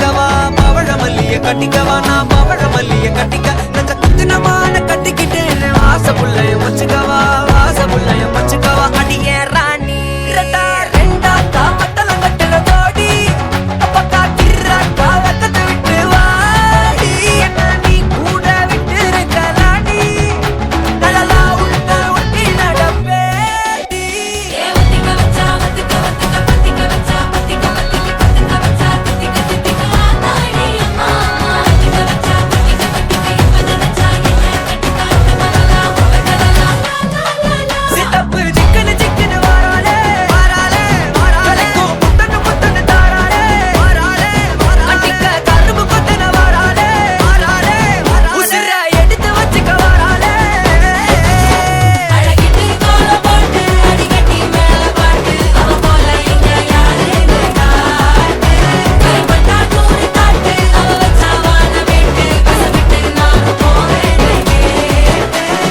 கட்டிக்கவா பவழ மல்லிய கட்டிக்கவா நான் பவழ மல்லிய கட்டிக்க நஞ்ச குத்தினமான கட்டிக்கிட்டேன் வாச புள்ளைய வச்சுக்கவா வாச புள்ளைய வச்சுக்கவா அடியே ராணி ரெண்டா ரெண்டா காமத்தல கட்டுற தோடி அப்பக்கா கிராக்கா வெக்கத்தை விட்டு வாடி என்ன நீ கூட விட்டு இருக்கலாடி கலலா உள்ள ஒட்டி நடப்பேடி வத்திக்க வச்சா வத்திக்க வத்திக்க வத்திக்க வச்சா வத்திக்க வத்திக்க வத்திக்க வச்சா வத்திக்க வத்திக்க ஆதாடி அம்மா வத்திக்க வச்சா வத்திக்க வத்திக்க இப்ப நினைச்சா என்ன கட்டிக்காட்டு வரலா வரலா சித்தப்பு சிக்கன சிக்கன வாராலே வாராலே வாராலே முத்தன முத்தன தாராலே வாராலே வாராலே அடிக்க கரும்பு கொத்தன வாராலே வாராலே உசிர எடுத்து வச்சுக்க வாராலே அழகிட்டு கோல போட்டு அடிக்கட்டி மேல பாட்டு அவ போல இங்க யாருன்னு காட்டு கைப்பட்டா நூறு காட்டு அவ வச்சா வாழ விட்டு கசவிட்டு நானும் போவேன்னு கேட்டேன்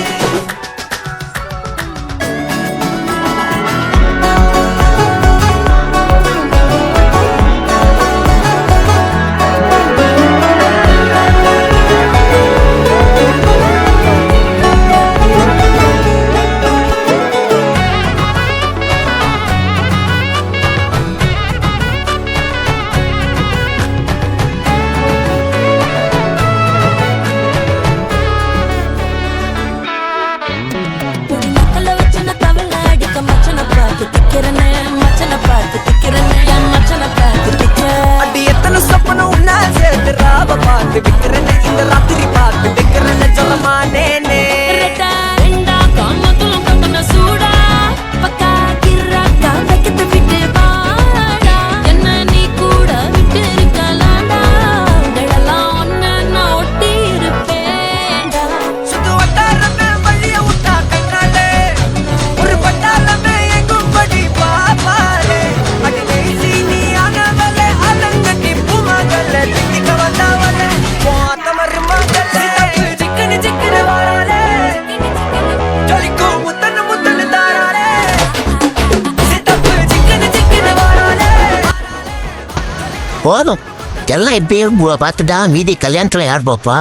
மக்கள வச்சன தவள அடிக்க மச்சன பார்த்து திக்கிறனே மச்சன பார்த்து திக்கிறனே என் மச்சன பார்த்து திக்கிற அடி எத்தனை சொப்பன உன்னா சேர்த்து ராவ பார்த்து விக்கிறேன்னு இந்த ராத்திரி பார்த்து விக்கிறேன்னு சொல்லமானேனே ரெட்டா ரெண்டா காமத்துல கட்டன சூடா பக்கா கிராக்கா வைக்கத்து விட்டு பாடா என்ன நீ கூட விட்டு இருக்கலாடா உடலாம் ஒன்னு நான் ஒட்டி இருப்பேன்டா சுத்து வட்டாரமே வழிய விட்டா கண்ணாலே ஒரு பட்டாளமே எங்கும் படி பாப்பாலே அடி பேசி நீ ஆனவளே அலங்கட்டி பூமகளே திட்டிக்க வந்தவளே போத்தமர் மகளே சிக்கன சிக்கன வாராலே ஜொலிக்கும் முத்தன முத்தன தாராலே சித்தப்பு சிக்கன சிக்கன வாராலே போதும் எல்லாம் எப்பயும் பார்த்துட்டா மீதி கல்யாணத்தில் யார் பார்ப்பா?